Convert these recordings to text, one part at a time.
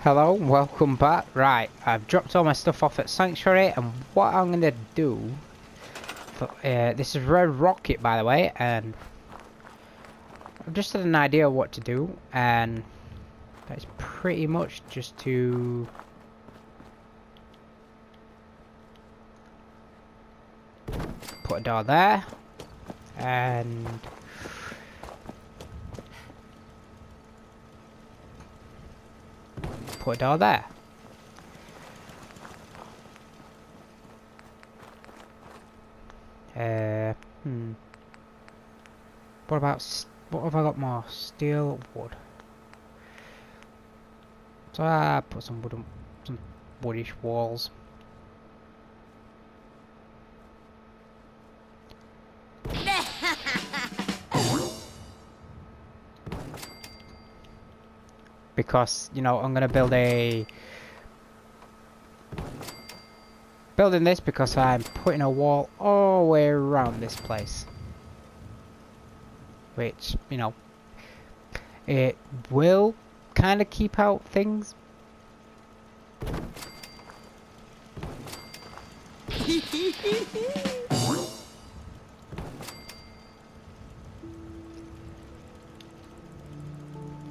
Hello, welcome back. Right, I've dropped all my stuff off at Sanctuary, and what I'm gonna do, this is Red Rocket, by the way, and I've just had an idea of what to do, and that's pretty much just to put a door there, and put a door there. What about what have I got more? Steel, wood. So I put some woodish walls. Because, you know, I'm gonna building this because I'm putting a wall all the way around this place. Which, you know, it will kind of keep out things.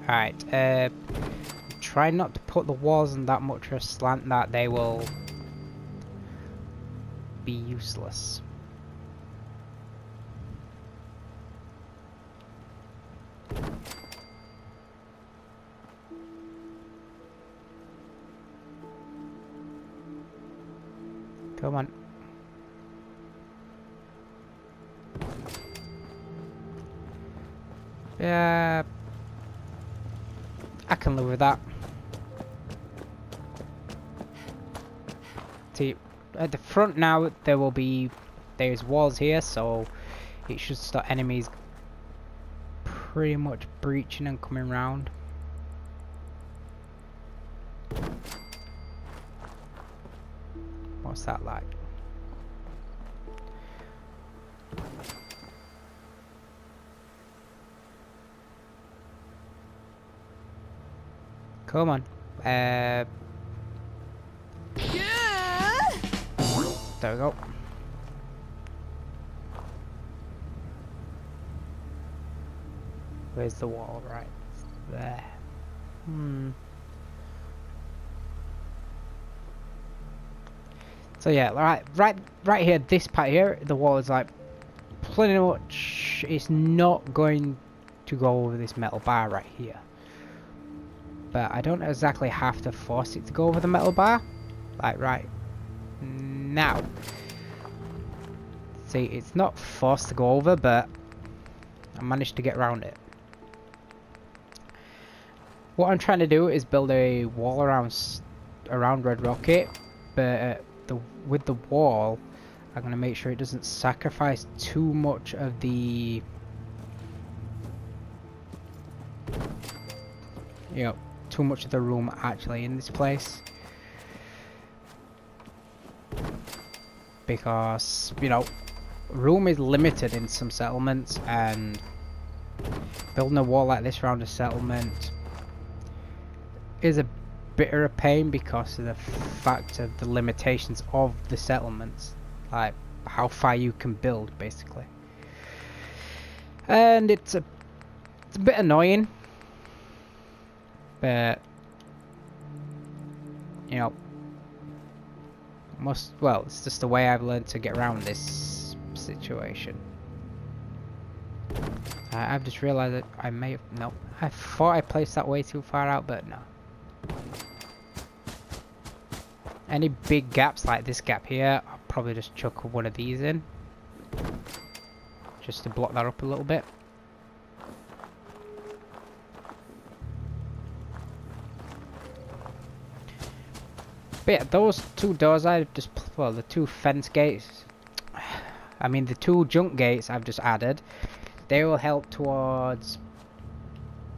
Alright, try not to put the walls in that much of a slant that they will be useless. Come on. Yeah, I can live with that. See, at the front now there's walls here, so it should stop enemies pretty much breaching and coming round. What's that like? Come on. Yeah. There we go. Where's the wall? Right there. So yeah, right here, this part here, the wall is like pretty much, it's not going to go over this metal bar right here. But I don't exactly have to force it to go over the metal bar. Like right now. See, it's not forced to go over, but I managed to get around it. What I'm trying to do is build a wall around Red Rocket, but with the wall, I'm going to make sure it doesn't sacrifice too much of the, you know, too much of the room actually in this place. Because, you know, room is limited in some settlements, and building a wall like this around a settlement is a bit of a pain because of the fact of the limitations of the settlements, like how far you can build basically, and it's a bit annoying, but you know, it's just the way I've learned to get around this situation. I've just realized that I may have, no, I thought I placed that way too far out, but no. Any big gaps like this gap here, I'll probably just chuck one of these in, just to block that up a little bit. But yeah, those two doors I've just, well, the two fence gates, I mean the two junk gates I've just added, they will help towards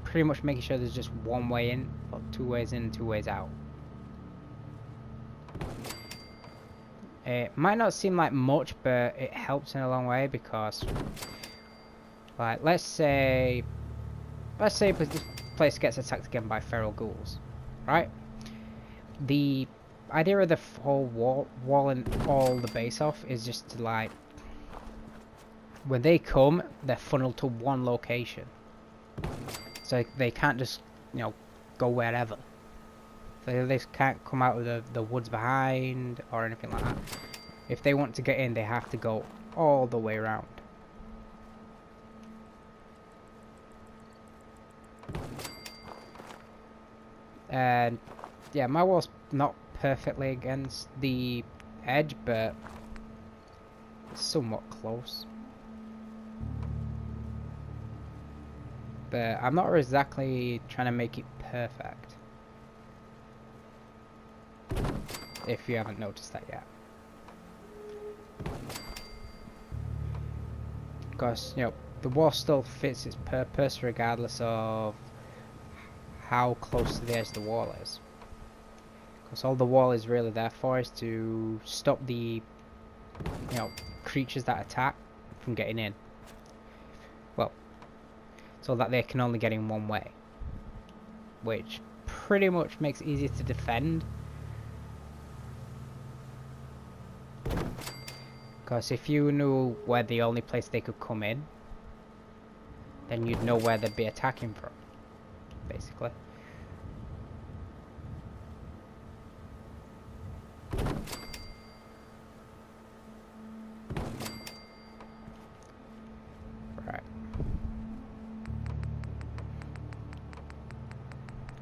pretty much making sure there's just one way in, or 2 ways in, 2 ways out. It might not seem like much, but it helps in a long way because, like, let's say this place gets attacked again by feral ghouls, right? the idea of the whole walling all the base off is just to, like, when they come, they're funneled to one location, so they can't just, you know, go wherever. They can't come out of the woods behind or anything like that. If they want to get in, they have to go all the way around. And yeah, my wall's not perfectly against the edge, but it's somewhat close. But I'm not exactly trying to make it perfect, if you haven't noticed that yet. Because, you know, the wall still fits its purpose regardless of how close to the edge the wall is. Because all the wall is really there for is to stop the, you know, creatures that attack from getting in. Well, so that they can only get in one way, which pretty much makes it easier to defend. Because if you knew where the only place they could come in, then you'd know where they'd be attacking from, basically. Right.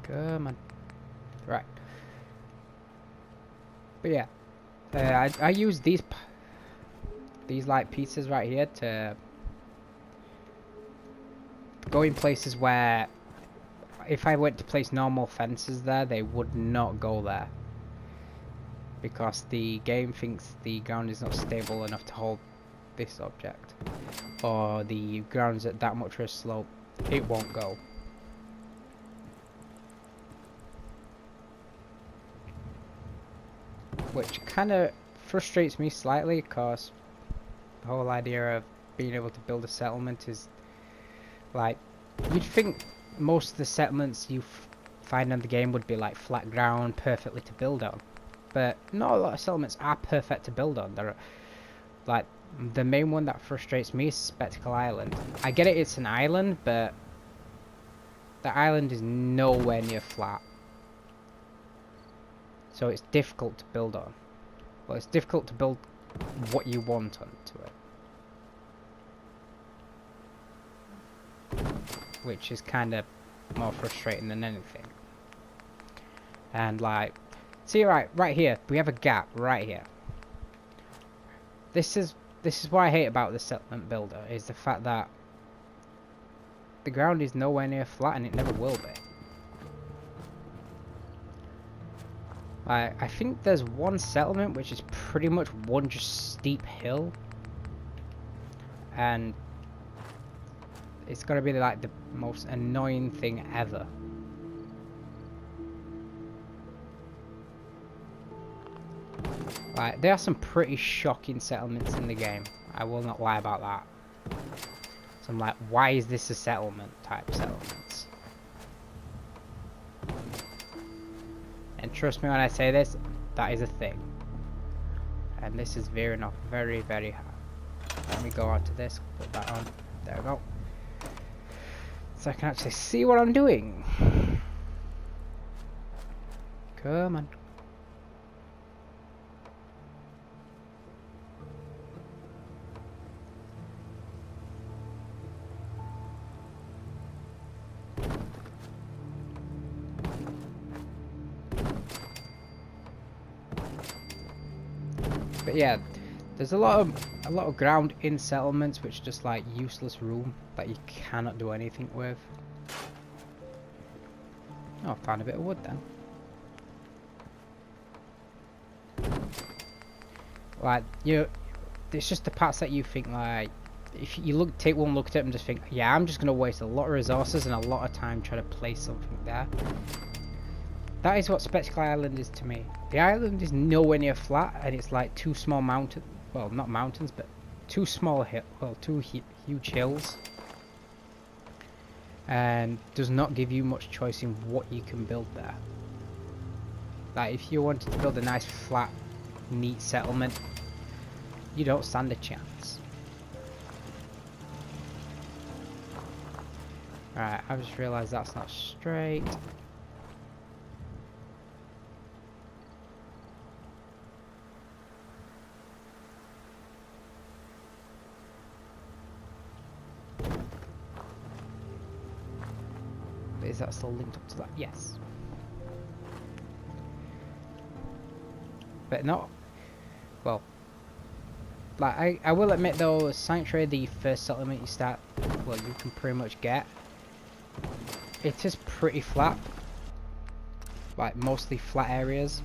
Come on. Right. But yeah, I use these like pieces right here to go in places where if I went to place normal fences there, they would not go there, because the game thinks the ground is not stable enough to hold this object, or the ground's at that much of a slope, it won't go. Which kind of frustrates me slightly, because the whole idea of being able to build a settlement is, like, you'd think most of the settlements you find in the game would be like flat ground, perfectly to build on, but not a lot of settlements are perfect to build on. There are, like, the main one that frustrates me is Spectacle Island. I get it, it's an island, but the island is nowhere near flat, so it's difficult to build on. Well, it's difficult to build what you want onto it, which is kind of more frustrating than anything. And, like, see, right here we have a gap right here. This is what I hate about the settlement builder, is the fact that the ground is nowhere near flat, and it never will be. I think there's one settlement which is pretty much one just steep hill, and it's gonna be like the most annoying thing ever. Like, there are some pretty shocking settlements in the game, I will not lie about that. So I'm like, why is this a settlement type settlements? And trust me when I say this, that is a thing. And this is veering off very, very hard. Let me go on to this, put that on. There we go. So I can actually see what I'm doing. Come on. But yeah, there's a lot of ground in settlements which just like useless room that you cannot do anything with. Oh, I found a bit of wood then. Like, it's just the parts that you think, like, if you take one look at it and just think, yeah, I'm just gonna waste a lot of resources and a lot of time trying to place something there. That is what Spectacle Island is to me. The island is nowhere near flat, and it's like two small mountains, well, not mountains, but two small two huge hills, and does not give you much choice in what you can build there. Like, if you wanted to build a nice, flat, neat settlement, you don't stand a chance. Alright, I just realised that's not straight. Is that still linked up to that? Yes. But not... Well... Like, I will admit though, Sanctuary, the first settlement you start... Well, you can pretty much get. It is pretty flat. Like, mostly flat areas.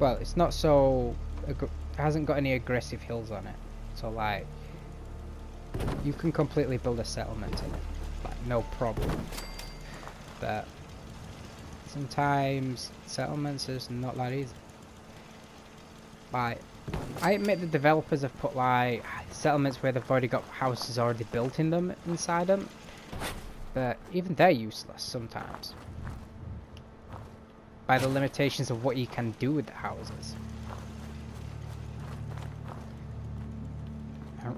Well, it's not so... It hasn't got any aggressive hills on it. So, like... You can completely build a settlement in it. Like, no problem. But... Sometimes, settlements is not that easy. Like... I admit the developers have put, like, settlements where they've already got houses already built in them, inside them. But even they're useless sometimes. By the limitations of what you can do with the houses.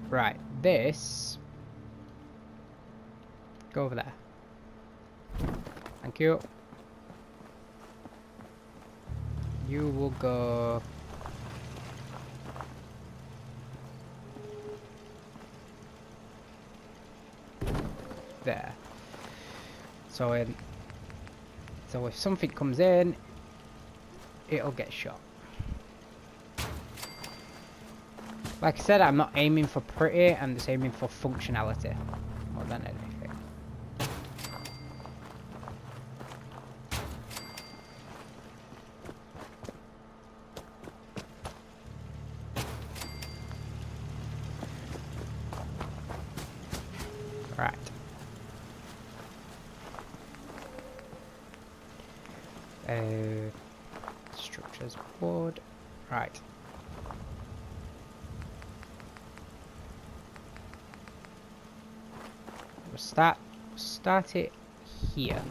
Right, this... Go over there. Thank you. You will go... There. So if something comes in, it'll get shot. Like I said, I'm not aiming for pretty, I'm just aiming for functionality more than anything. Right. Structures board. Right. We'll start it here.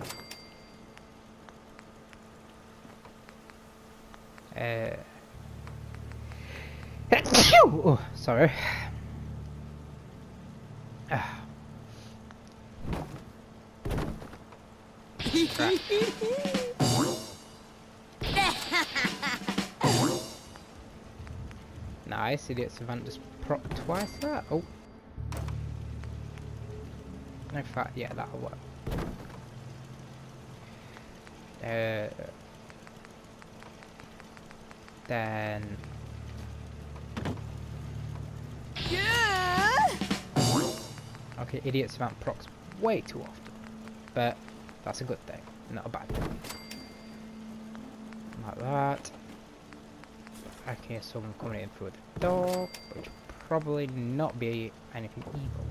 Oh, sorry. Right. Nice, idiot savant just proc twice that. Oh. In fact, yeah, that'll work. Then. Yeah. Okay, idiot savant procs way too often, but that's a good thing, not a bad thing. Like that. I can hear someone coming in through the door, which will probably not be anything evil.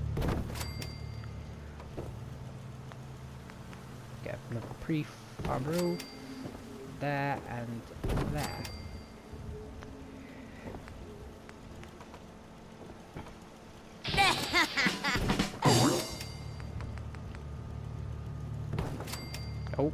Get another pre-farm roof there and there. Oh.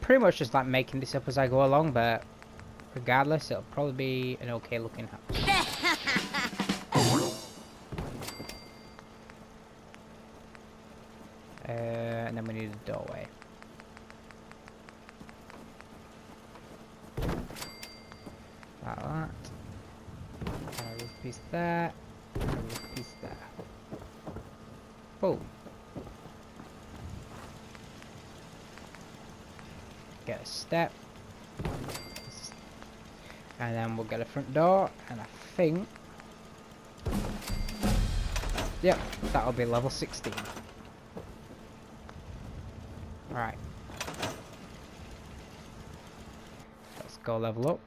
Pretty much just like making this up as I go along, but regardless, it'll probably be an okay looking house. And then we need a doorway. Like that. And a roof piece there. And a roof piece there. Boom. Get a step. And then we'll get a front door. And I think... Yep, that'll be level 16. Alright. Let's go level up.